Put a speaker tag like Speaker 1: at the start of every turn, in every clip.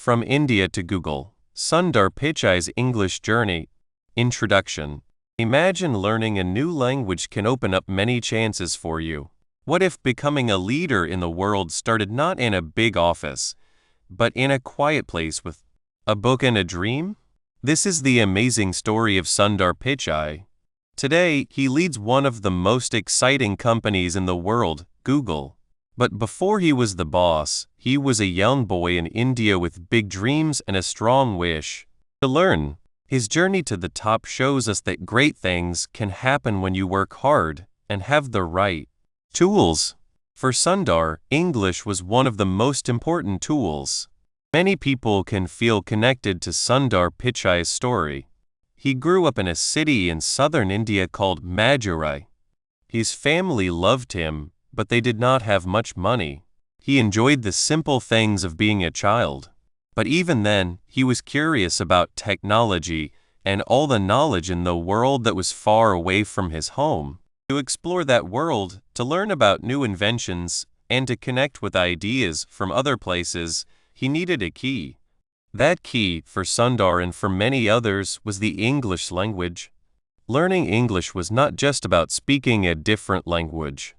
Speaker 1: From India to Google, Sundar Pichai's English Journey. Introduction. Imagine learning a new language can open up many chances for you. What if becoming a leader in the world started not in a big office, but in a quiet place with a book and a dream? This is the amazing story of Sundar Pichai. Today, he leads one of the most exciting companies in the world, Google. But before he was the boss, he was a young boy in India with big dreams and a strong wish to learn. His journey to the top shows us that great things can happen when you work hard and have the right tools. For Sundar, English was one of the most important tools. Many people can feel connected to Sundar Pichai's story. He grew up in a city in southern India called Madurai. His family loved him, but they did not have much money. He enjoyed the simple things of being a child. But even then, he was curious about technology and all the knowledge in the world that was far away from his home. To explore that world, to learn about new inventions, and to connect with ideas from other places, he needed a key. That key, for Sundar and for many others, was the English language. Learning English was not just about speaking a different language.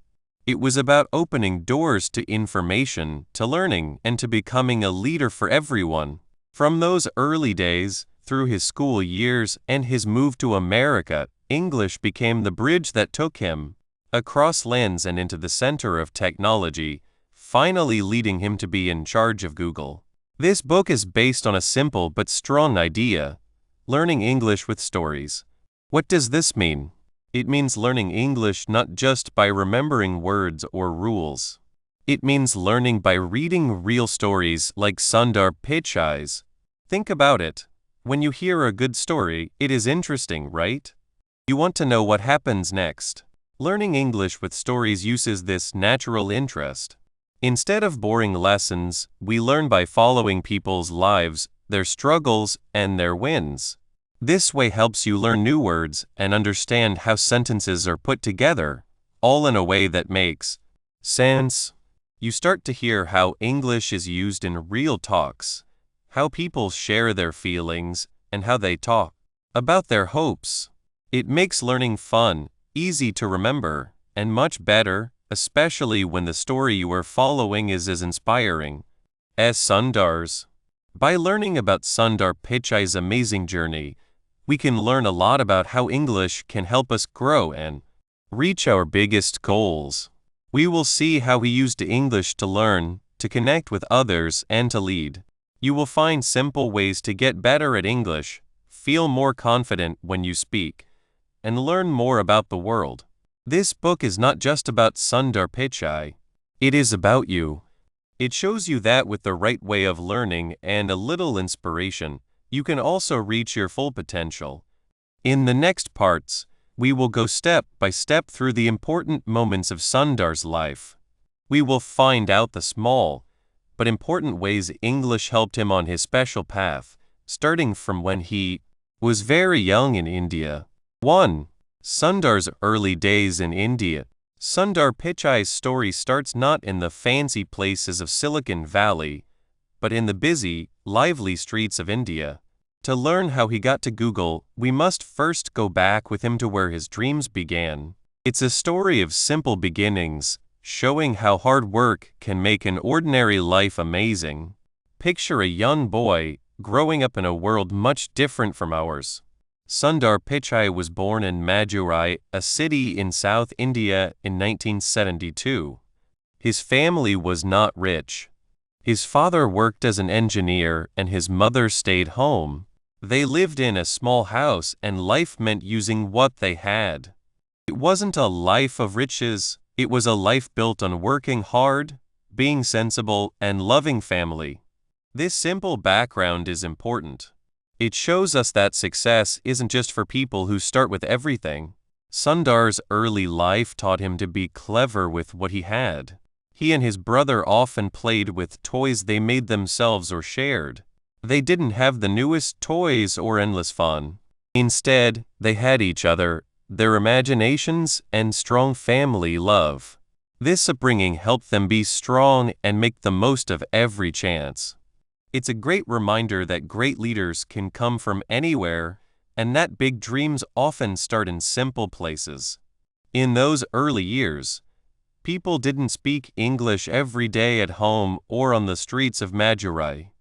Speaker 1: It was about opening doors to information, to learning, and to becoming a leader for everyone. From those early days, through his school years and his move to America, English became the bridge that took him across lands and into the center of technology, finally leading him to be in charge of Google. This book is based on a simple but strong idea: learning English with stories. What does this mean? It means learning English not just by remembering words or rules. It means learning by reading real stories like Sundar Pichai's. Think about it. When you hear a good story, it is interesting, right? You want to know what happens next. Learning English with stories uses this natural interest. Instead of boring lessons, we learn by following people's lives, their struggles, and their wins. This way helps you learn new words and understand how sentences are put together, all in a way that makes sense. You start to hear how English is used in real talks, how people share their feelings, and how they talk about their hopes. It makes learning fun, easy to remember, and much better, especially when the story you are following is as inspiring as Sundar's. By learning about Sundar Pichai's amazing journey, we can learn a lot about how English can help us grow and reach our biggest goals. We will see how he used English to learn, to connect with others, and to lead. You will find simple ways to get better at English, feel more confident when you speak, and learn more about the world. This book is not just about Sundar Pichai. It is about you. It shows you that with the right way of learning and a little inspiration, you can also reach your full potential. In the next parts, we will go step by step through the important moments of Sundar's life. We will find out the small but important ways English helped him on his special path, starting from when he was very young in India. 1. Sundar's early days in India. Sundar Pichai's story starts not in the fancy places of Silicon Valley, but in the busy, lively streets of India. To learn how he got to Google, we must first go back with him to where his dreams began. It's a story of simple beginnings, showing how hard work can make an ordinary life amazing. Picture a young boy growing up in a world much different from ours. Sundar Pichai was born in Madurai, a city in South India, in 1972. His family was not rich. His father worked as an engineer and his mother stayed home. They lived in a small house and life meant using what they had. It wasn't a life of riches, it was a life built on working hard, being sensible, and loving family. This simple background is important. It shows us that success isn't just for people who start with everything. Sundar's early life taught him to be clever with what he had. He and his brother often played with toys they made themselves or shared. They didn't have the newest toys or endless fun. Instead, they had each other, their imaginations, and strong family love. This upbringing helped them be strong and make the most of every chance. It's a great reminder that great leaders can come from anywhere, and that big dreams often start in simple places. In those early years, people didn't speak English every day at home or on the streets of Madurai.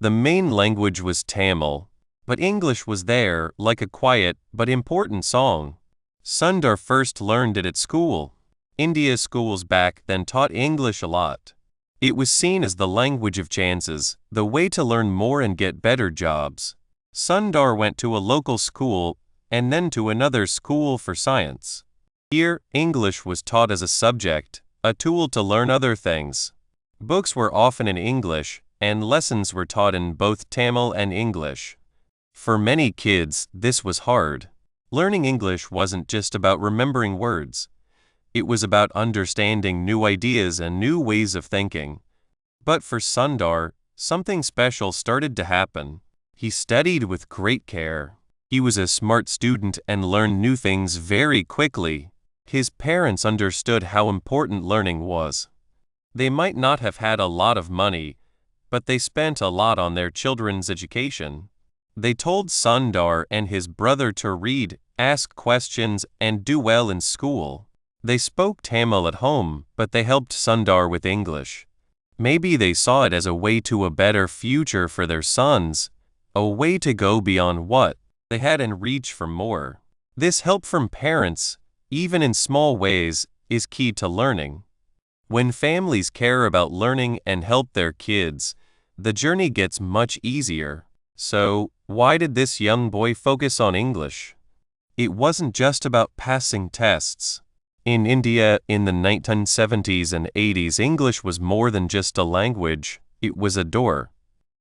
Speaker 1: The main language was Tamil, but English was there like a quiet but important song. Sundar first learned it at school. India's schools back then taught English a lot. It was seen as the language of chances, the way to learn more and get better jobs. Sundar went to a local school and then to another school for science. Here, English was taught as a subject, a tool to learn other things. Books were often in English, and lessons were taught in both Tamil and English. For many kids, this was hard. Learning English wasn't just about remembering words. It was about understanding new ideas and new ways of thinking. But for Sundar, something special started to happen. He studied with great care. He was a smart student and learned new things very quickly. His parents understood how important learning was. They might not have had a lot of money, but they spent a lot on their children's education. They told Sundar and his brother to read, ask questions, and do well in school. They spoke Tamil at home, but they helped Sundar with English. Maybe they saw it as a way to a better future for their sons, a way to go beyond what they had and reach for more. This help from parents, even in small ways, is key to learning. When families care about learning and help their kids, the journey gets much easier. So, why did this young boy focus on English? It wasn't just about passing tests. In India in the 1970s and 80s, English was more than just a language, it was a door.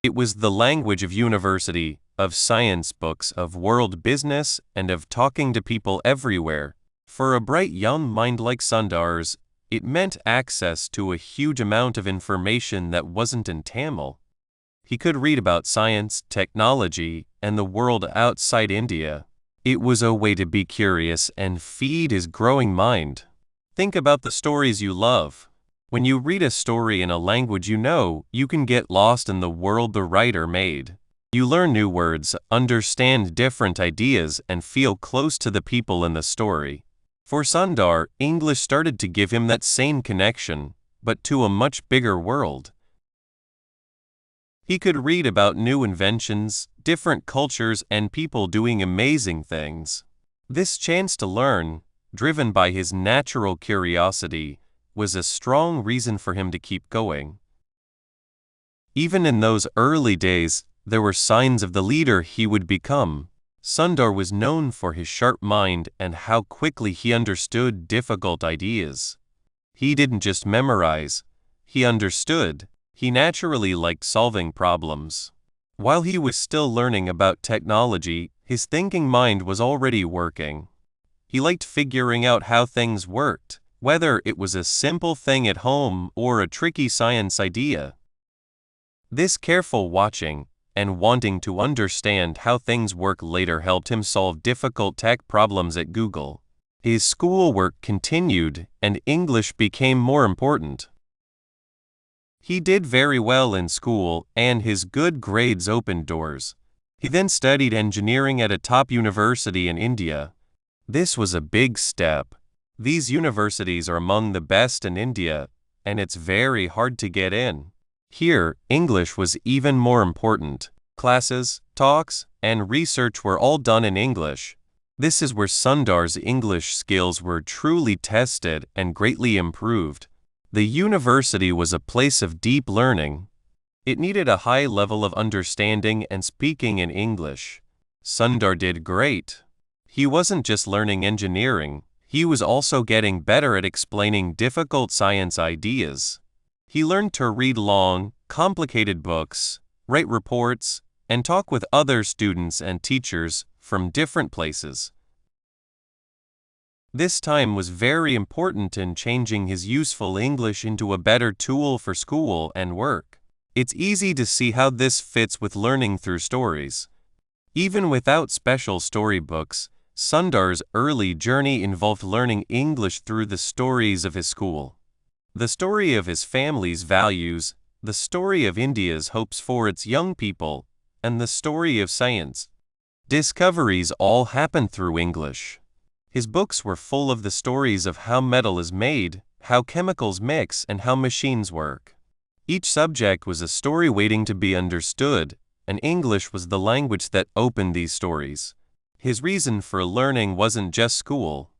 Speaker 1: It was the language of university, of science books, of world business, and of talking to people everywhere. For a bright young mind like Sundar's, it meant access to a huge amount of information that wasn't in Tamil. He could read about science, technology, and the world outside India. It was a way to be curious and feed his growing mind. Think about the stories you love. When you read a story in a language you know, you can get lost in the world the writer made. You learn new words, understand different ideas, and feel close to the people in the story. For Sundar, English started to give him that same connection, but to a much bigger world. He could read about new inventions, different cultures, and people doing amazing things. This chance to learn, driven by his natural curiosity, was a strong reason for him to keep going. Even in those early days, there were signs of the leader he would become. Sundar was known for his sharp mind and how quickly he understood difficult ideas. He didn't just memorize, he understood. He naturally liked solving problems. While he was still learning about technology, his thinking mind was already working. He liked figuring out how things worked, whether it was a simple thing at home or a tricky science idea. This careful watching and wanting to understand how things work later helped him solve difficult tech problems at Google. His schoolwork continued, and English became more important. He did very well in school, and his good grades opened doors. He then studied engineering at a top university in India. This was a big step. These universities are among the best in India, and it's very hard to get in. Here, English was even more important. Classes, talks, and research were all done in English. This is where Sundar's English skills were truly tested and greatly improved. The university was a place of deep learning. It needed a high level of understanding and speaking in English. Sundar did great. He wasn't just learning engineering, he was also getting better at explaining difficult science ideas. He learned to read long, complicated books, write reports, and talk with other students and teachers from different places. This time was very important in changing his useful English into a better tool for school and work. It's easy to see how this fits with learning through stories. Even without special storybooks, Sundar's early journey involved learning English through the stories of his school. The story of his family's values, the story of India's hopes for its young people, and the story of science. Discoveries all happened through English. His books were full of the stories of how metal is made, how chemicals mix, and how machines work. Each subject was a story waiting to be understood, and English was the language that opened these stories. His reason for learning wasn't just school.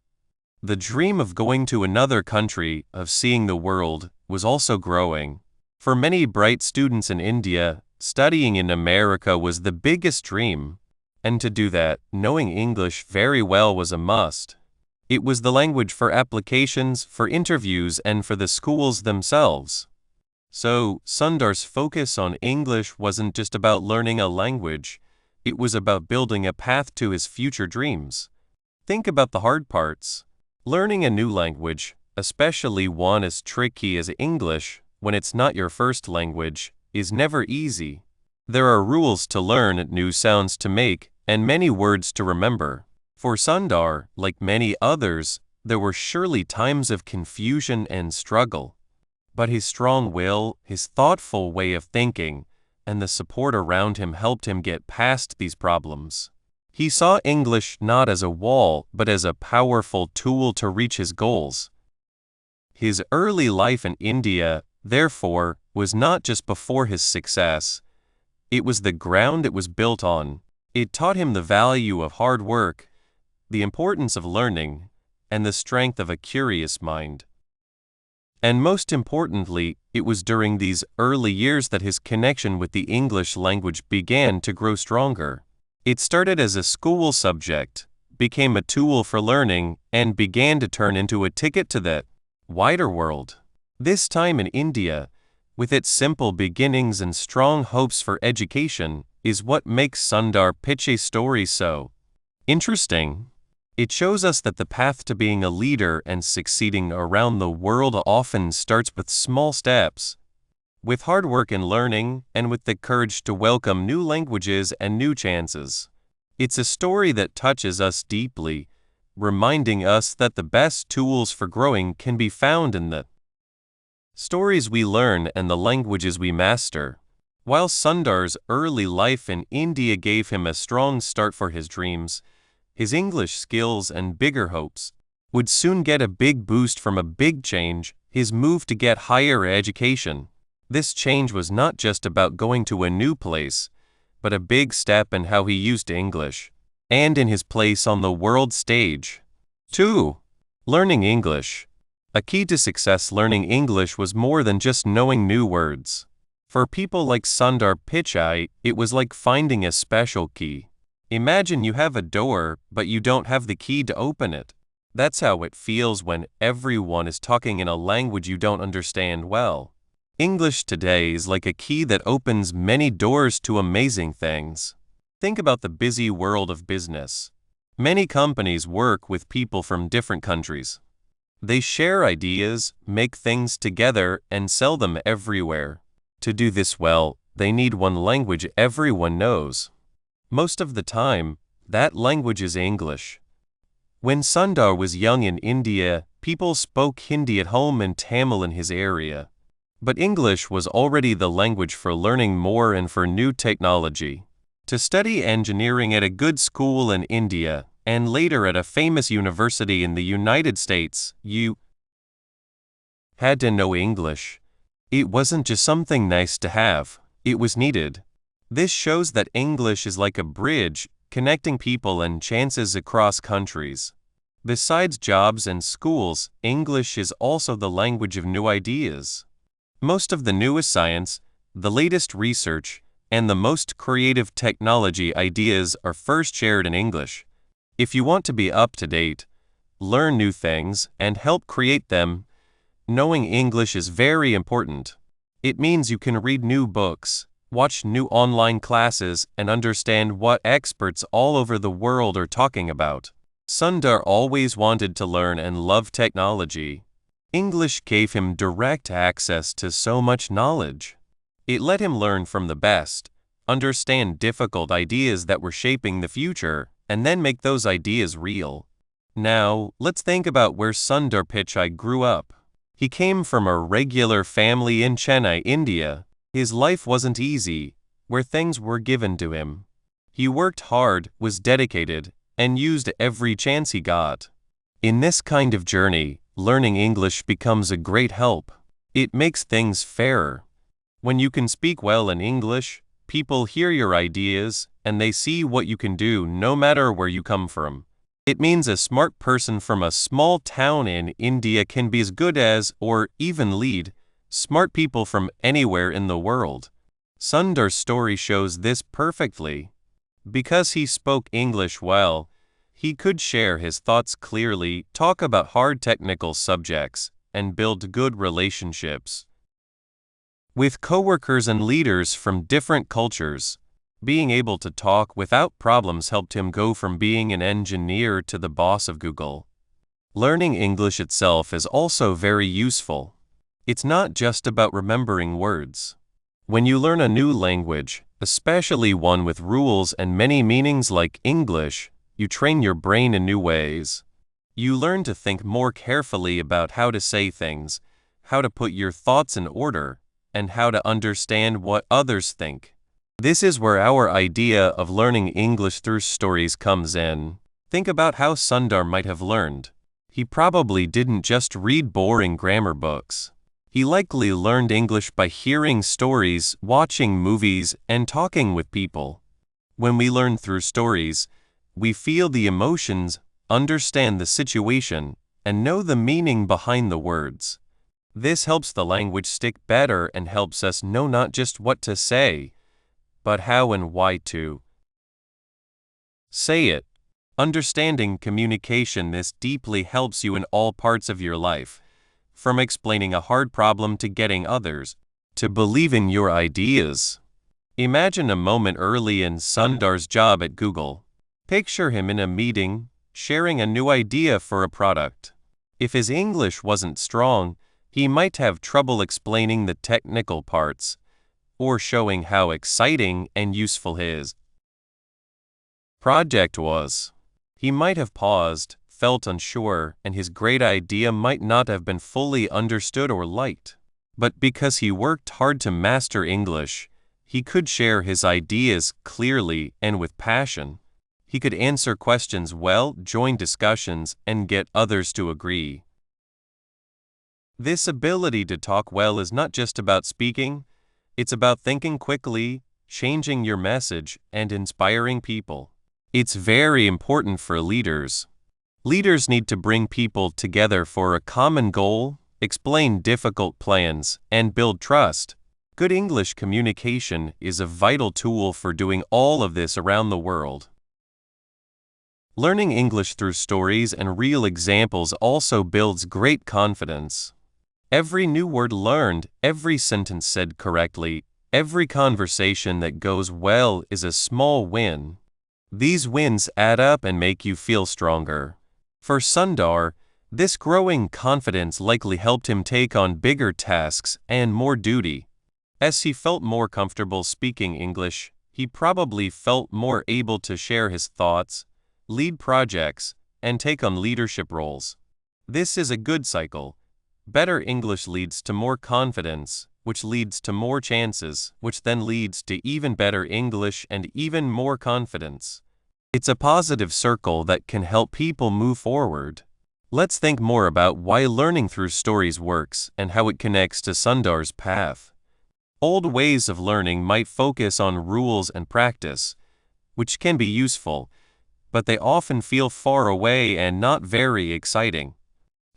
Speaker 1: The dream of going to another country, of seeing the world, was also growing. For many bright students in India, studying in America was the biggest dream. And to do that, knowing English very well was a must. It was the language for applications, for interviews, and for the schools themselves. So, Sundar's focus on English wasn't just about learning a language, it was about building a path to his future dreams. Think about the hard parts. Learning a new language, especially one as tricky as English, when it's not your first language, is never easy. There are rules to learn, new sounds to make, and many words to remember. For Sundar, like many others, there were surely times of confusion and struggle. But his strong will, his thoughtful way of thinking, and the support around him helped him get past these problems. He saw English not as a wall, but as a powerful tool to reach his goals. His early life in India, therefore, was not just before his success. It was the ground it was built on. It taught him the value of hard work, the importance of learning, and the strength of a curious mind. And most importantly, it was during these early years that his connection with the English language began to grow stronger. It started as a school subject, became a tool for learning, and began to turn into a ticket to the wider world. This time in India, with its simple beginnings and strong hopes for education, is what makes Sundar Pichai's story so interesting. It shows us that the path to being a leader and succeeding around the world often starts with small steps. With hard work and learning, and with the courage to welcome new languages and new chances. It's a story that touches us deeply, reminding us that the best tools for growing can be found in the stories we learn and the languages we master. While Sundar's early life in India gave him a strong start for his dreams, his English skills and bigger hopes would soon get a big boost from a big change, his move to get higher education. This change was not just about going to a new place, but a big step in how he used English, and in his place on the world stage. 2. Learning English. A key to success learning English was more than just knowing new words. For people like Sundar Pichai, it was like finding a special key. Imagine you have a door, but you don't have the key to open it. That's how it feels when everyone is talking in a language you don't understand well. English today is like a key that opens many doors to amazing things. Think about the busy world of business. Many companies work with people from different countries. They share ideas, make things together, and sell them everywhere. To do this well, they need one language everyone knows. Most of the time, that language is English. When Sundar was young in India, people spoke Hindi at home and Tamil in his area. But English was already the language for learning more and for new technology. To study engineering at a good school in India, and later at a famous university in the United States, you had to know English. It wasn't just something nice to have, it was needed. This shows that English is like a bridge, connecting people and chances across countries. Besides jobs and schools, English is also the language of new ideas. Most of the newest science, the latest research, and the most creative technology ideas are first shared in English. If you want to be up to date, learn new things, and help create them, knowing English is very important. It means you can read new books, watch new online classes, and understand what experts all over the world are talking about. Sundar always wanted to learn and love technology. English gave him direct access to so much knowledge. It let him learn from the best, understand difficult ideas that were shaping the future, and then make those ideas real. Now, let's think about where Sundar Pichai grew up. He came from a regular family in Chennai, India. His life wasn't easy, where things were given to him. He worked hard, was dedicated, and used every chance he got. In this kind of journey, learning English becomes a great help. It makes things fairer. When you can speak well in English, people hear your ideas, and they see what you can do no matter where you come from. It means a smart person from a small town in India can be as good as, or even lead, smart people from anywhere in the world. Sundar's story shows this perfectly. Because he spoke English well, he could share his thoughts clearly, talk about hard technical subjects, and build good relationships with coworkers and leaders from different cultures. Being able to talk without problems helped him go from being an engineer to the boss of Google. Learning English itself is also very useful. It's not just about remembering words. When you learn a new language, especially one with rules and many meanings like English, you train your brain in new ways. You learn to think more carefully about how to say things, how to put your thoughts in order, and how to understand what others think. This is where our idea of learning English through stories comes in. Think about how Sundar might have learned. He probably didn't just read boring grammar books. He likely learned English by hearing stories, watching movies, and talking with people. When we learn through stories, we feel the emotions, understand the situation, and know the meaning behind the words. This helps the language stick better and helps us know not just what to say, but how and why to say it. Understanding communication this deeply helps you in all parts of your life, from explaining a hard problem to getting others to believe in your ideas. Imagine a moment early in Sundar's job at Google. Picture him in a meeting, sharing a new idea for a product. If his English wasn't strong, he might have trouble explaining the technical parts, or showing how exciting and useful his project was. He might have paused, felt unsure, and his great idea might not have been fully understood or liked. But because he worked hard to master English, he could share his ideas clearly and with passion. He could answer questions well, join discussions, and get others to agree. This ability to talk well is not just about speaking, it's about thinking quickly, changing your message, and inspiring people. It's very important for leaders. Leaders need to bring people together for a common goal, explain difficult plans, and build trust. Good English communication is a vital tool for doing all of this around the world. Learning English through stories and real examples also builds great confidence. Every new word learned, every sentence said correctly, every conversation that goes well is a small win. These wins add up and make you feel stronger. For Sundar, this growing confidence likely helped him take on bigger tasks and more duty. As he felt more comfortable speaking English, he probably felt more able to share his thoughts, lead projects, and take on leadership roles. This is a good cycle. Better English leads to more confidence, which leads to more chances, which then leads to even better English and even more confidence. It's a positive circle that can help people move forward. Let's think more about why learning through stories works and how it connects to Sundar's path. Old ways of learning might focus on rules and practice, which can be useful, but they often feel far away and not very exciting.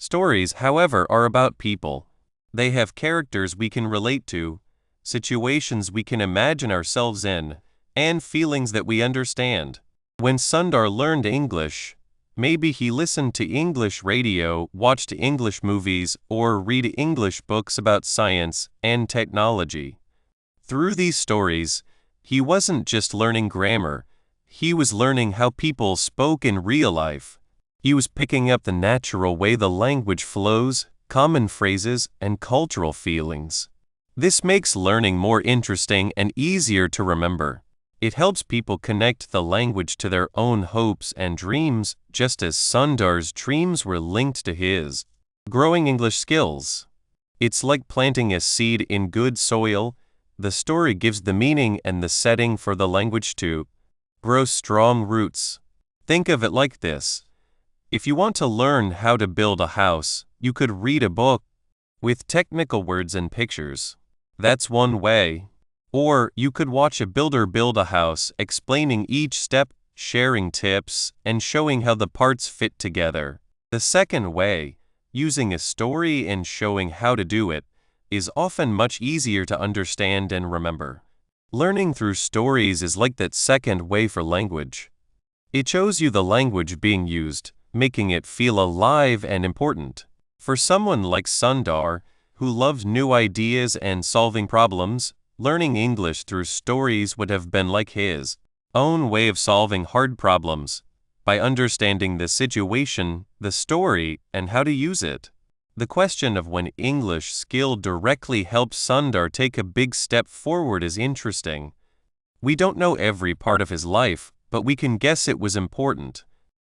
Speaker 1: Stories, however, are about people. They have characters we can relate to, situations we can imagine ourselves in, and feelings that we understand. When Sundar learned English, maybe he listened to English radio, watched English movies, or read English books about science and technology. Through these stories, he wasn't just learning grammar, he was learning how people spoke in real life. He was picking up the natural way the language flows, common phrases, and cultural feelings. This makes learning more interesting and easier to remember. It helps people connect the language to their own hopes and dreams, just as Sundar's dreams were linked to his. Growing English skills. It's like planting a seed in good soil. The story gives the meaning and the setting for the language to grow strong roots. Think of it like this. If you want to learn how to build a house, you could read a book with technical words and pictures. That's one way. Or you could watch a builder build a house, explaining each step, sharing tips, and showing how the parts fit together. The second way, using a story and showing how to do it, is often much easier to understand and remember. Learning through stories is like that second way for language. It shows you the language being used, making it feel alive and important. For someone like Sundar, who loved new ideas and solving problems, learning English through stories would have been like his own way of solving hard problems, by understanding the situation, the story, and how to use it. The question of when English skill directly helped Sundar take a big step forward is interesting. We don't know every part of his life, but we can guess it was important.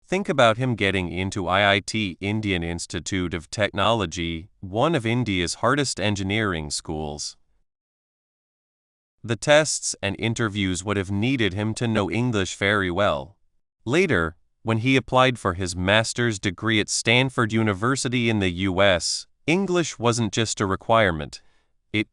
Speaker 1: Think about him getting into IIT, Indian Institute of Technology, one of India's hardest engineering schools. The tests and interviews would have needed him to know English very well. Later, when he applied for his master's degree at Stanford University in the US, English wasn't just a requirement. It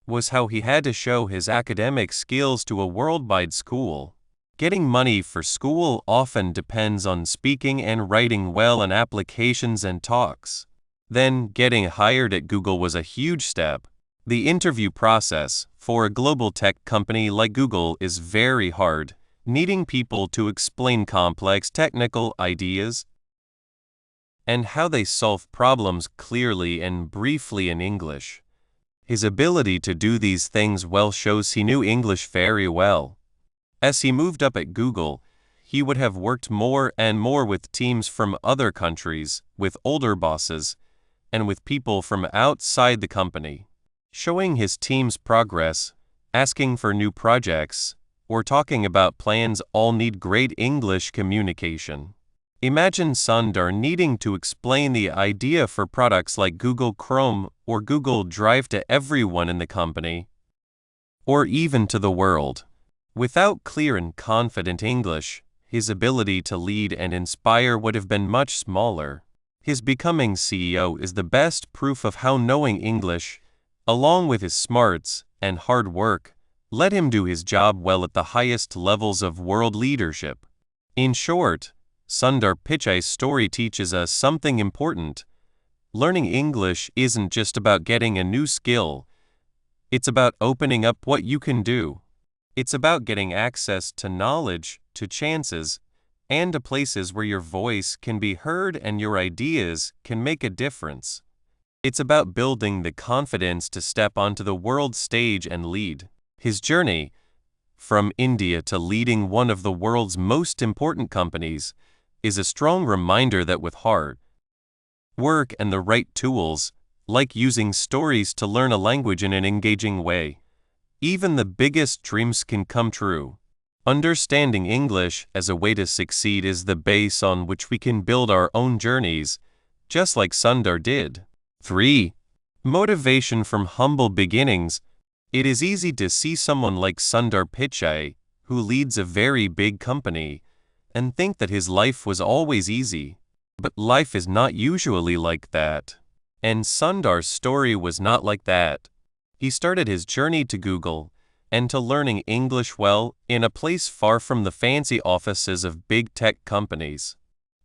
Speaker 1: was how he had to show his academic skills to a worldwide school. Getting money for school often depends on speaking and writing well in applications and talks. Then, getting hired at Google was a huge step. The interview process for a global tech company like Google is very hard, needing people to explain complex technical ideas and how they solve problems clearly and briefly in English. His ability to do these things well shows he knew English very well. As he moved up at Google, he would have worked more and more with teams from other countries, with older bosses, and with people from outside the company. Showing his team's progress, asking for new projects, or talking about plans all need great English communication. Imagine Sundar needing to explain the idea for products like Google Chrome or Google Drive to everyone in the company, or even to the world. Without clear and confident English, his ability to lead and inspire would have been much smaller. His becoming CEO is the best proof of how knowing English, along with his smarts and hard work, let him do his job well at the highest levels of world leadership. In short, Sundar Pichai's story teaches us something important. Learning English isn't just about getting a new skill. It's about opening up what you can do. It's about getting access to knowledge, to chances, and to places where your voice can be heard and your ideas can make a difference. It's about building the confidence to step onto the world stage and lead. His journey, from India to leading one of the world's most important companies, is a strong reminder that with hard work and the right tools, like using stories to learn a language in an engaging way, even the biggest dreams can come true. Understanding English as a way to succeed is the base on which we can build our own journeys, just like Sundar did. 3. Motivation from humble beginnings. It is easy to see someone like Sundar Pichai, who leads a very big company, and think that his life was always easy. But life is not usually like that. And Sundar's story was not like that. He started his journey to Google and to learning English well in a place far from the fancy offices of big tech companies.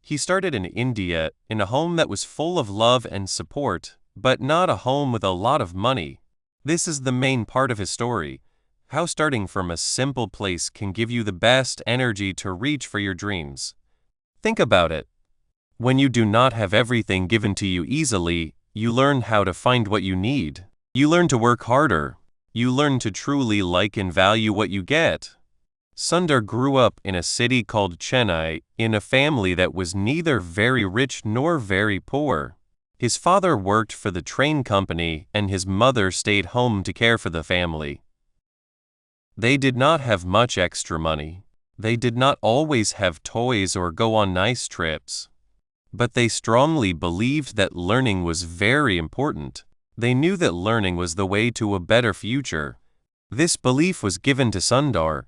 Speaker 1: He started in India in a home that was full of love and support, but not a home with a lot of money. This is the main part of his story, how starting from a simple place can give you the best energy to reach for your dreams. Think about it. When you do not have everything given to you easily, you learn how to find what you need. You learn to work harder. You learn to truly like and value what you get. Sundar grew up in a city called Chennai, in a family that was neither very rich nor very poor. His father worked for the train company and his mother stayed home to care for the family. They did not have much extra money. They did not always have toys or go on nice trips. But they strongly believed that learning was very important. They knew that learning was the way to a better future. This belief was given to Sundar,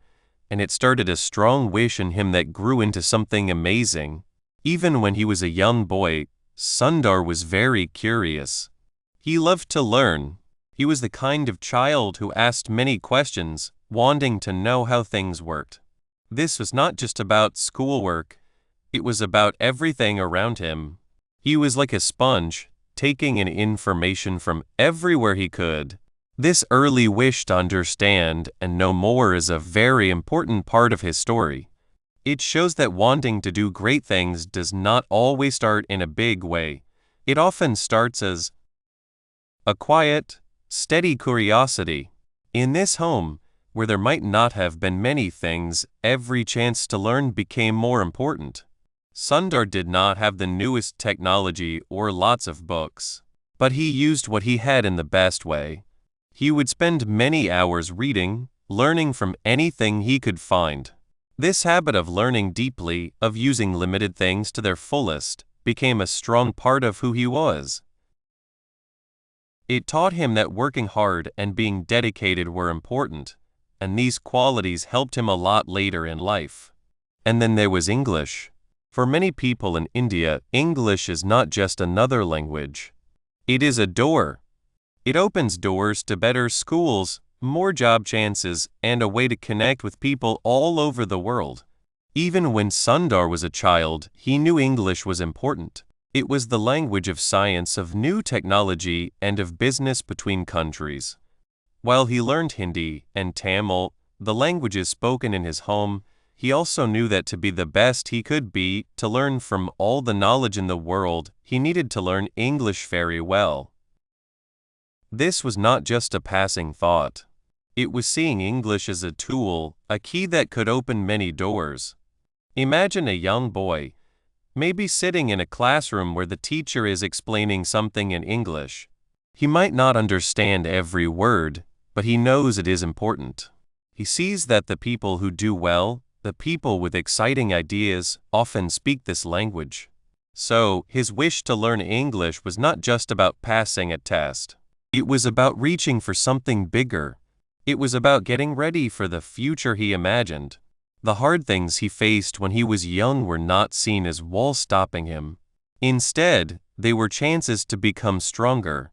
Speaker 1: and it started a strong wish in him that grew into something amazing. Even when he was a young boy, Sundar was very curious. He loved to learn. He was the kind of child who asked many questions, wanting to know how things worked. This was not just about schoolwork, it was about everything around him. He was like a sponge, taking in information from everywhere he could. This early wish to understand and know more is a very important part of his story. It shows that wanting to do great things does not always start in a big way. It often starts as a quiet, steady curiosity. In this home, where there might not have been many things, every chance to learn became more important. Sundar did not have the newest technology or lots of books, but he used what he had in the best way. He would spend many hours reading, learning from anything he could find. This habit of learning deeply, of using limited things to their fullest, became a strong part of who he was. It taught him that working hard and being dedicated were important, and these qualities helped him a lot later in life. And then there was English. For many people in India, English is not just another language. It is a door. It opens doors to better schools, more job chances, and a way to connect with people all over the world. Even when Sundar was a child, he knew English was important. It was the language of science, of new technology, and of business between countries. While he learned Hindi and Tamil, the languages spoken in his home, he also knew that to be the best he could be, to learn from all the knowledge in the world, he needed to learn English very well. This was not just a passing thought. It was seeing English as a tool, a key that could open many doors. Imagine a young boy, maybe sitting in a classroom where the teacher is explaining something in English. He might not understand every word, but he knows it is important. He sees that the people who do well, the people with exciting ideas, often speak this language. So, his wish to learn English was not just about passing a test. It was about reaching for something bigger. It was about getting ready for the future he imagined. The hard things he faced when he was young were not seen as walls stopping him. Instead, they were chances to become stronger.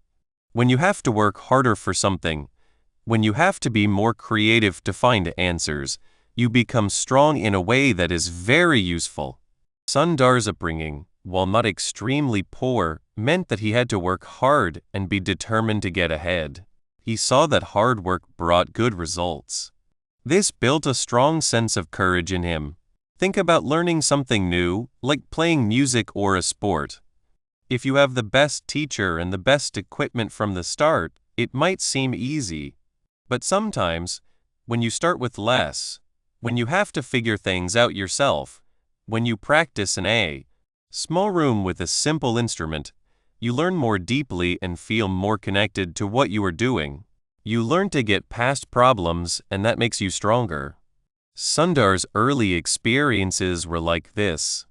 Speaker 1: When you have to work harder for something, when you have to be more creative to find answers, you become strong in a way that is very useful. Sundar's upbringing, while not extremely poor, meant that he had to work hard and be determined to get ahead. He saw that hard work brought good results. This built a strong sense of courage in him. Think about learning something new, like playing music or a sport. If you have the best teacher and the best equipment from the start, it might seem easy. But sometimes, when you start with less, when you have to figure things out yourself, when you practice in a small room with a simple instrument, you learn more deeply and feel more connected to what you are doing. You learn to get past problems, and that makes you stronger. Sundar's early experiences were like this.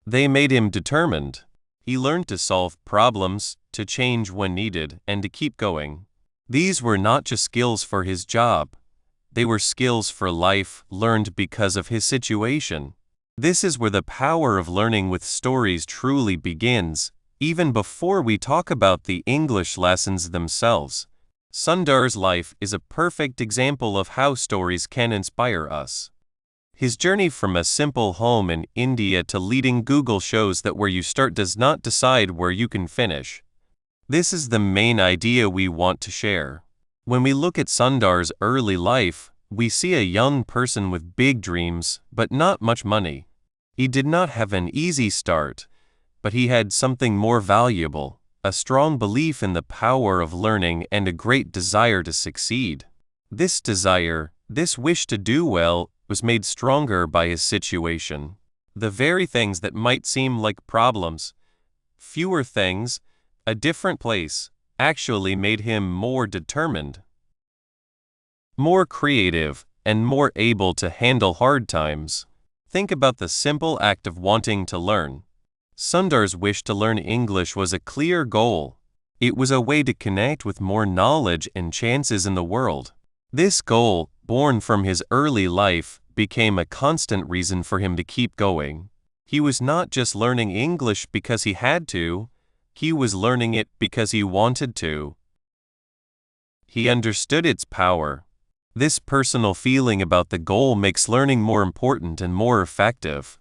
Speaker 1: They made him determined. He learned to solve problems, to change when needed, and to keep going. These were not just skills for his job. They were skills for life, learned because of his situation. This is where the power of learning with stories truly begins, even before we talk about the English lessons themselves. Sundar's life is a perfect example of how stories can inspire us. His journey from a simple home in India to leading Google shows that where you start does not decide where you can finish. This is the main idea we want to share. When we look at Sundar's early life, we see a young person with big dreams, but not much money. He did not have an easy start, but he had something more valuable. A strong belief in the power of learning and a great desire to succeed. This desire, this wish to do well, was made stronger by his situation. The very things that might seem like problems, fewer things, a different place, actually made him more determined, more creative, and more able to handle hard times. Think about the simple act of wanting to learn. Sundar's wish to learn English was a clear goal. It was a way to connect with more knowledge and chances in the world. This goal, born from his early life, became a constant reason for him to keep going. He was not just learning English because he had to, he was learning it because he wanted to. He understood its power. This personal feeling about the goal makes learning more important and more effective.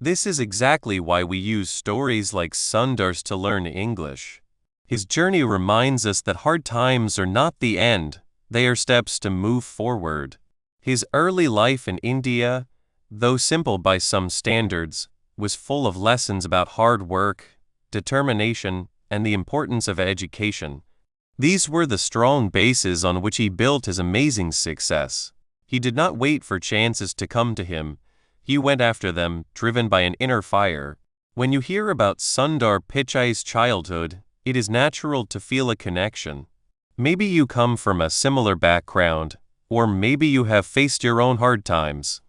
Speaker 1: This is exactly why we use stories like Sundar's to learn English. His journey reminds us that hard times are not the end, they are steps to move forward. His early life in India, though simple by some standards, was full of lessons about hard work, determination, and the importance of education. These were the strong bases on which he built his amazing success. He did not wait for chances to come to him. He went after them, driven by an inner fire. When you hear about Sundar Pichai's childhood, it is natural to feel a connection. Maybe you come from a similar background, or maybe you have faced your own hard times.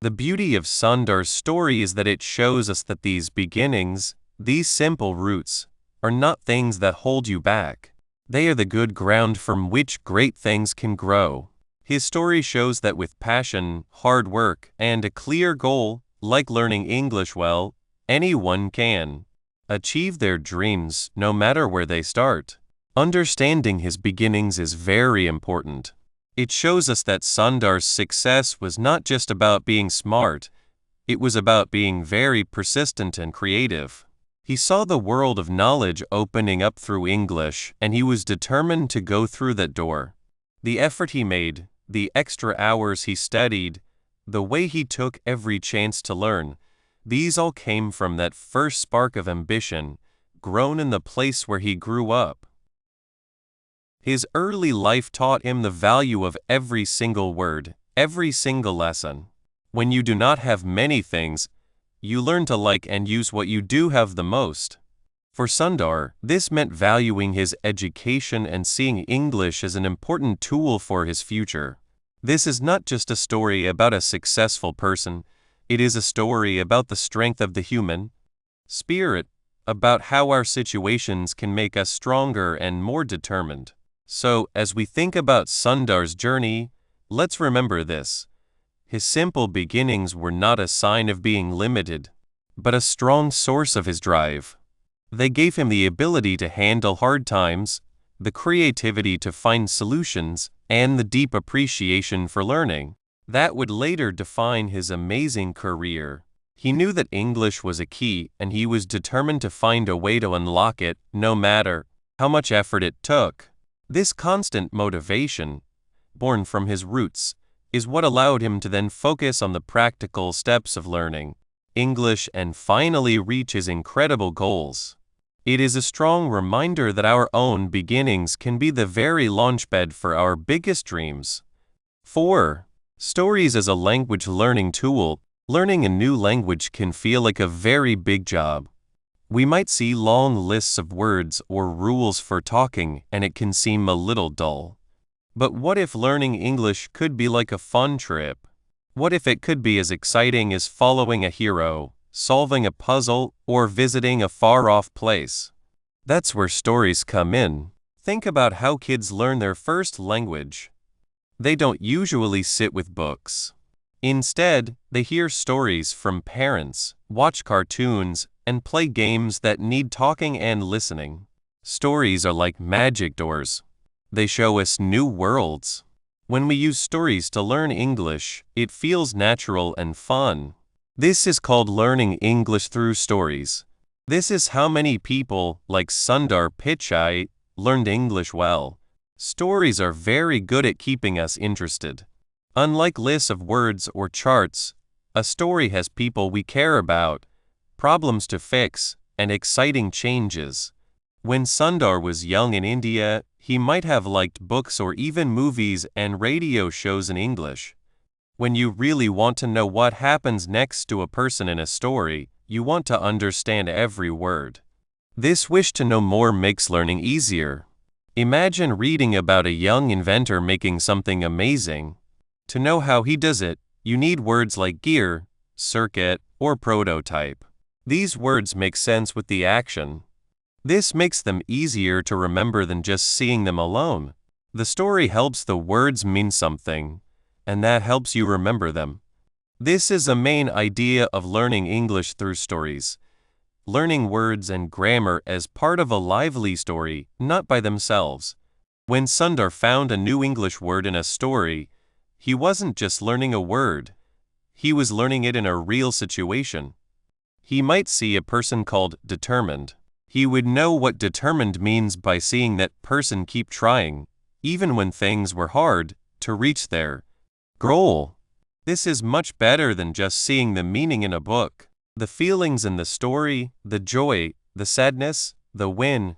Speaker 1: The beauty of Sundar's story is that it shows us that these beginnings, these simple roots, are not things that hold you back. They are the good ground from which great things can grow. His story shows that with passion, hard work, and a clear goal, like learning English well, anyone can achieve their dreams no matter where they start. Understanding his beginnings is very important. It shows us that Sundar's success was not just about being smart, it was about being very persistent and creative. He saw the world of knowledge opening up through English, and he was determined to go through that door. The effort he made, the extra hours he studied, the way he took every chance to learn, these all came from that first spark of ambition, grown in the place where he grew up. His early life taught him the value of every single word, every single lesson. When you do not have many things, you learn to like and use what you do have the most. For Sundar, this meant valuing his education and seeing English as an important tool for his future. This is not just a story about a successful person, it is a story about the strength of the human spirit, about how our situations can make us stronger and more determined. So, as we think about Sundar's journey, let's remember this. His simple beginnings were not a sign of being limited, but a strong source of his drive. They gave him the ability to handle hard times, the creativity to find solutions, and the deep appreciation for learning that would later define his amazing career. He knew that English was a key, and he was determined to find a way to unlock it, no matter how much effort it took. This constant motivation, born from his roots, is what allowed him to then focus on the practical steps of learning English and finally reach his incredible goals. It is a strong reminder that our own beginnings can be the very launchpad for our biggest dreams. 4. Stories as a language learning tool. Learning a new language can feel like a very big job. We might see long lists of words or rules for talking, and it can seem a little dull. But what if learning English could be like a fun trip? What if it could be as exciting as following a hero, solving a puzzle, or visiting a far-off place? That's where stories come in. Think about how kids learn their first language. They don't usually sit with books. Instead, they hear stories from parents, watch cartoons, and play games that need talking and listening. Stories are like magic doors. They show us new worlds. When we use stories to learn English, it feels natural and fun. This is called learning English through stories. This is how many people, like Sundar Pichai, learned English well. Stories are very good at keeping us interested. Unlike lists of words or charts, a story has people we care about, problems to fix, and exciting changes. When Sundar was young in India, he might have liked books or even movies and radio shows in English. When you really want to know what happens next to a person in a story, you want to understand every word. This wish to know more makes learning easier. Imagine reading about a young inventor making something amazing. To know how he does it, you need words like gear, circuit, or prototype. These words make sense with the action. This makes them easier to remember than just seeing them alone. The story helps the words mean something, and that helps you remember them. This is a main idea of learning English through stories. Learning words and grammar as part of a lively story, not by themselves. When Sundar found a new English word in a story, he wasn't just learning a word. He was learning it in a real situation. He might see a person called determined. He would know what determined means by seeing that person keep trying, even when things were hard, to reach their goal. This is much better than just seeing the meaning in a book. The feelings in the story, the joy, the sadness, the win,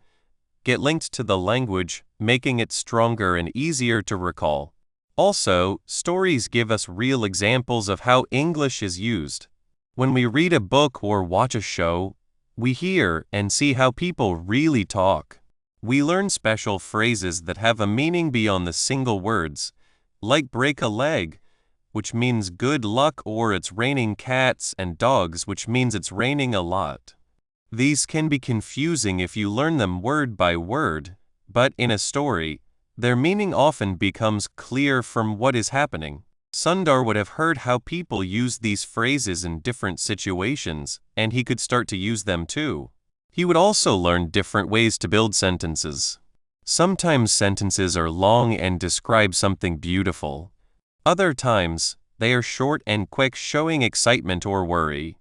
Speaker 1: get linked to the language, making it stronger and easier to recall. Also, stories give us real examples of how English is used. When we read a book or watch a show, we hear and see how people really talk. We learn special phrases that have a meaning beyond the single words, like break a leg, which means good luck, or it's raining cats and dogs, which means it's raining a lot. These can be confusing if you learn them word by word, but in a story, their meaning often becomes clear from what is happening. Sundar would have heard how people use these phrases in different situations, and he could start to use them too. He would also learn different ways to build sentences. Sometimes sentences are long and describe something beautiful. Other times, they are short and quick, showing excitement or worry.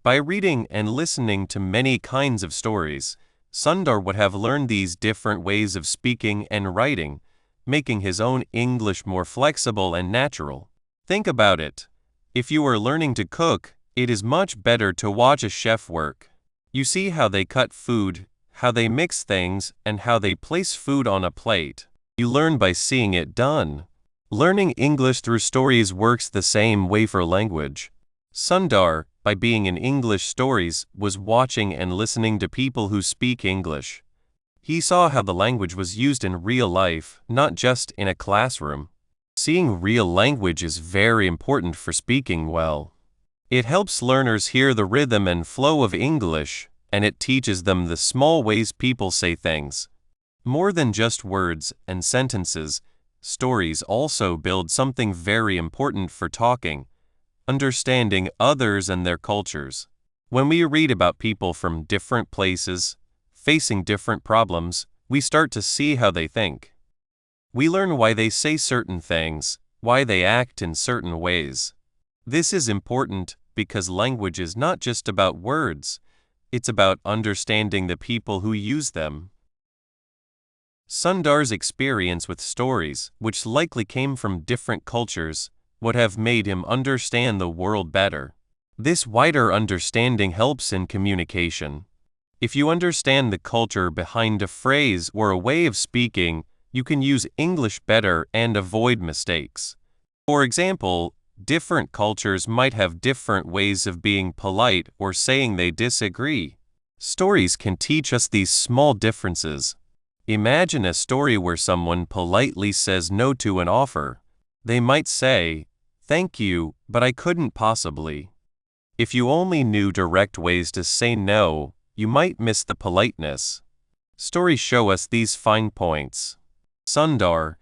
Speaker 1: By reading and listening to many kinds of stories, Sundar would have learned these different ways of speaking and writing, making his own English more flexible and natural. Think about it. If you are learning to cook, it is much better to watch a chef work. You see how they cut food, how they mix things, and how they place food on a plate. You learn by seeing it done. Learning English through stories works the same way for language. Sundar, by being in English stories, was watching and listening to people who speak English. He saw how the language was used in real life, not just in a classroom. Seeing real language is very important for speaking well. It helps learners hear the rhythm and flow of English, and it teaches them the small ways people say things. More than just words and sentences, stories also build something very important for talking: understanding others and their cultures. When we read about people from different places, facing different problems, we start to see how they think. We learn why they say certain things, why they act in certain ways. This is important because language is not just about words, it's about understanding the people who use them. Sundar's experience with stories, which likely came from different cultures, would have made him understand the world better. This wider understanding helps in communication. If you understand the culture behind a phrase or a way of speaking, you can use English better and avoid mistakes. For example, different cultures might have different ways of being polite or saying they disagree. Stories can teach us these small differences. Imagine a story where someone politely says no to an offer. They might say, "Thank you, but I couldn't possibly." If you only knew direct ways to say no, you might miss the politeness. Stories show us these fine points. Sundar,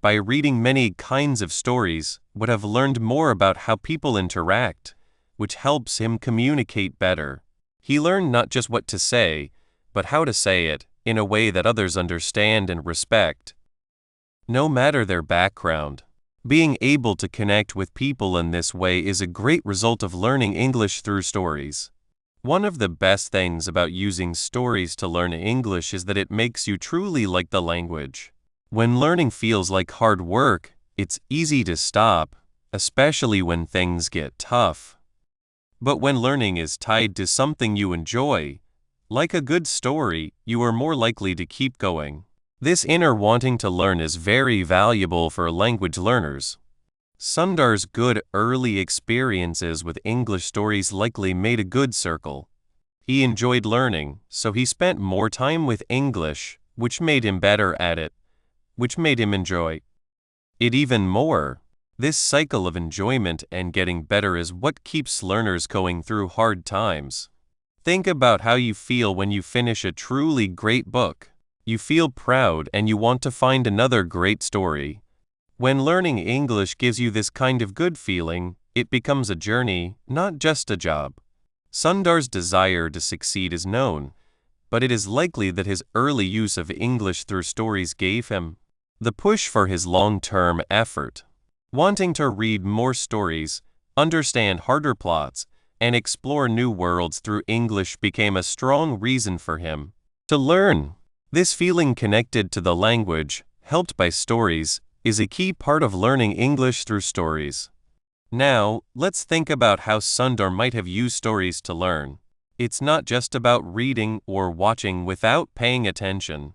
Speaker 1: by reading many kinds of stories, would have learned more about how people interact, which helps him communicate better. He learned not just what to say, but how to say it in a way that others understand and respect. No matter their background, being able to connect with people in this way is a great result of learning English through stories. One of the best things about using stories to learn English is that it makes you truly like the language. When learning feels like hard work, it's easy to stop, especially when things get tough. But when learning is tied to something you enjoy, like a good story, you are more likely to keep going. This inner wanting to learn is very valuable for language learners. Sundar's good early experiences with English stories likely made a good circle. He enjoyed learning, so he spent more time with English, which made him better at it, which made him enjoy it even more. This cycle of enjoyment and getting better is what keeps learners going through hard times. Think about how you feel when you finish a truly great book. You feel proud and you want to find another great story. When learning English gives you this kind of good feeling, it becomes a journey, not just a job. Sundar's desire to succeed is known, but it is likely that his early use of English through stories gave him the push for his long-term effort. Wanting to read more stories, understand harder plots, and explore new worlds through English became a strong reason for him to learn. This feeling connected to the language, helped by stories, is a key part of learning English through stories. Now, let's think about how Sundar might have used stories to learn. It's not just about reading or watching without paying attention.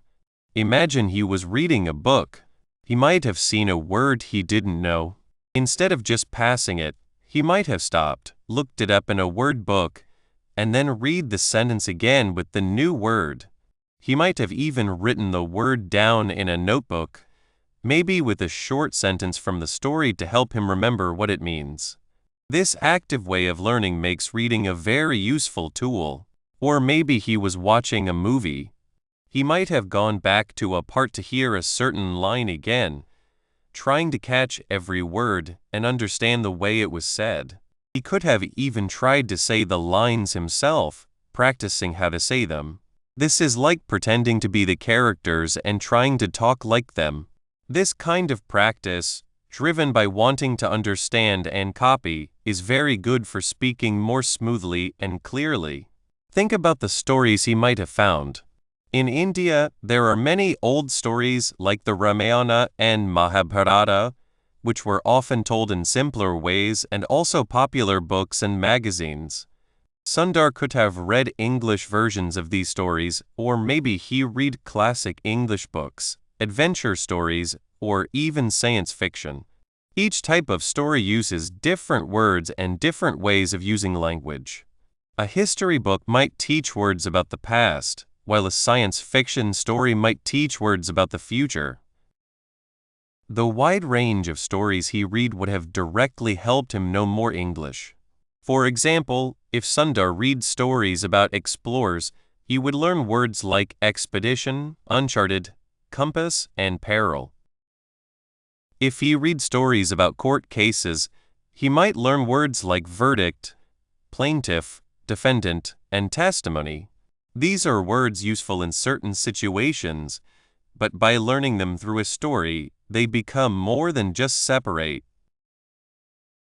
Speaker 1: Imagine he was reading a book. He might have seen a word he didn't know. Instead of just passing it, he might have stopped, looked it up in a word book, and then read the sentence again with the new word. He might have even written the word down in a notebook, maybe with a short sentence from the story to help him remember what it means. This active way of learning makes reading a very useful tool. Or maybe he was watching a movie. He might have gone back to a part to hear a certain line again, trying to catch every word and understand the way it was said. He could have even tried to say the lines himself, practicing how to say them. This is like pretending to be the characters and trying to talk like them. This kind of practice, driven by wanting to understand and copy, is very good for speaking more smoothly and clearly. Think about the stories he might have found. In India, there are many old stories like the Ramayana and Mahabharata, which were often told in simpler ways, and also popular books and magazines. Sundar could have read English versions of these stories, or maybe he read classic English books, adventure stories, or even science fiction. Each type of story uses different words and different ways of using language. A history book might teach words about the past, while a science fiction story might teach words about the future. The wide range of stories he read would have directly helped him know more English. For example, if Sundar reads stories about explorers, he would learn words like expedition, uncharted, compass, and peril. If he reads stories about court cases, he might learn words like verdict, plaintiff, defendant, and testimony. These are words useful in certain situations, but by learning them through a story, they become more than just separate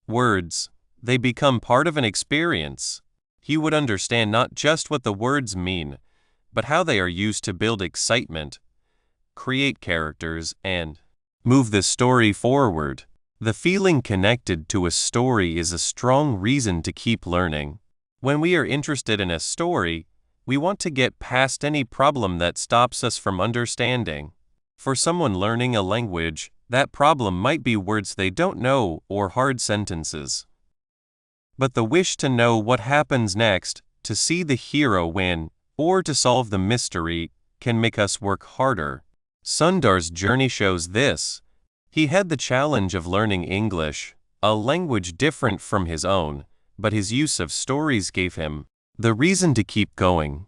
Speaker 1: words. They become part of an experience. He would understand not just what the words mean, but how they are used to build excitement, create characters, and move the story forward. The feeling connected to a story is a strong reason to keep learning. When we are interested in a story, we want to get past any problem that stops us from understanding. For someone learning a language, that problem might be words they don't know or hard sentences. But the wish to know what happens next, to see the hero win, or to solve the mystery, can make us work harder. Sundar's journey shows this. He had the challenge of learning English, a language different from his own, but his use of stories gave him the reason to keep going.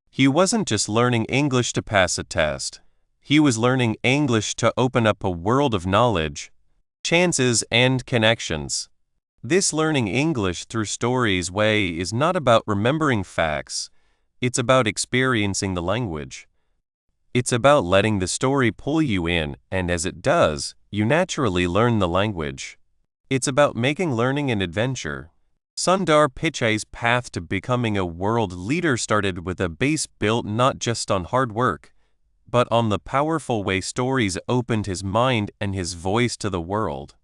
Speaker 1: He wasn't just learning English to pass a test. He was learning English to open up a world of knowledge, chances, and connections. This learning English through stories way is not about remembering facts. It's about experiencing the language. It's about letting the story pull you in, and as it does, you naturally learn the language. It's about making learning an adventure. Sundar Pichai's path to becoming a world leader started with a base built not just on hard work, but on the powerful way stories opened his mind and his voice to the world.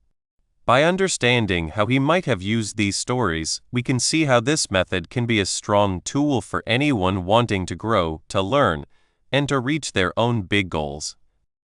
Speaker 1: By understanding how he might have used these stories, we can see how this method can be a strong tool for anyone wanting to grow, to learn, and to reach their own big goals.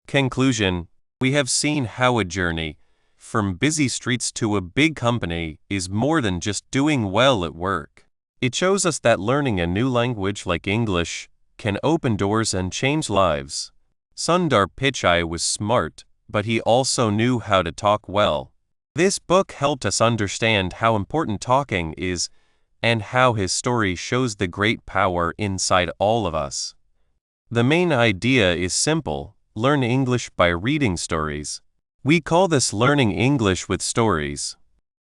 Speaker 1: Conclusion: we have seen how a journey from busy streets to a big company is more than just doing well at work. It shows us that learning a new language like English can open doors and change lives. Sundar Pichai was smart, but he also knew how to talk well. This book helped us understand how important talking is and how his story shows the great power inside all of us. The main idea is simple: learn English by reading stories. We call this learning English with stories.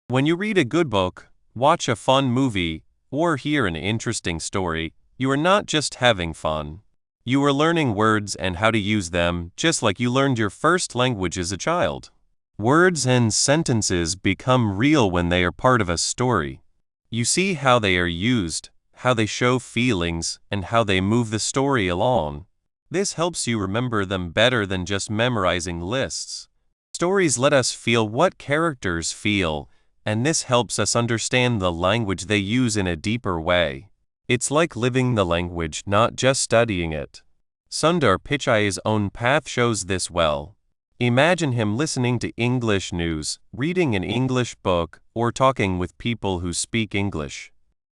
Speaker 1: When you read a good book, watch a fun movie, or hear an interesting story, you are not just having fun. You are learning words and how to use them, just like you learned your first language as a child. Words and sentences become real when they are part of a story. You see how they are used, how they show feelings, and how they move the story along. This helps you remember them better than just memorizing lists. Stories let us feel what characters feel, and this helps us understand the language they use in a deeper way. It's like living the language, not just studying it. Sundar Pichai's own path shows this well. Imagine him listening to English news, reading an English book, or talking with people who speak English.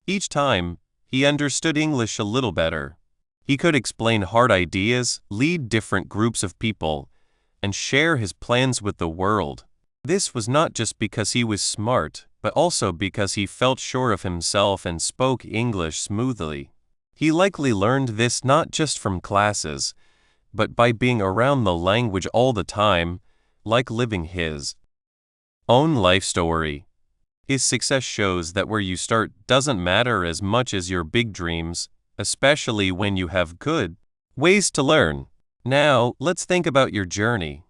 Speaker 1: Each time, he understood English a little better. He could explain hard ideas, lead different groups of people, and share his plans with the world. This was not just because he was smart, but also because he felt sure of himself and spoke English smoothly. He likely learned this not just from classes, but by being around the language all the time, like living his own life story. His success shows that where you start doesn't matter as much as your big dreams, especially when you have good ways to learn. Now, let's think about your journey.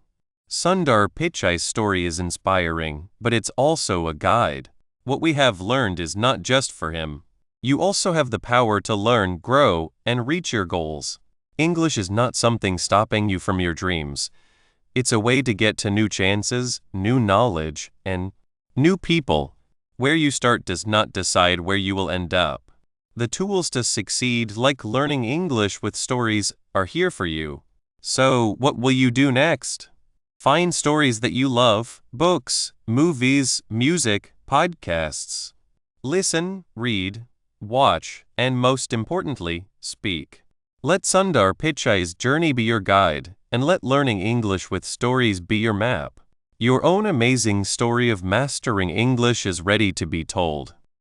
Speaker 1: Sundar Pichai's story is inspiring, but it's also a guide. What we have learned is not just for him. You also have the power to learn, grow, and reach your goals. English is not something stopping you from your dreams. It's a way to get to new chances, new knowledge, and new people. Where you start does not decide where you will end up. The tools to succeed, like learning English with stories, are here for you. So, what will you do next? Find stories that you love, books, movies, music, podcasts. Listen, read, watch, and most importantly, speak. Let Sundar Pichai's journey be your guide, and let learning English with stories be your map. Your own amazing story of mastering English is ready to be told.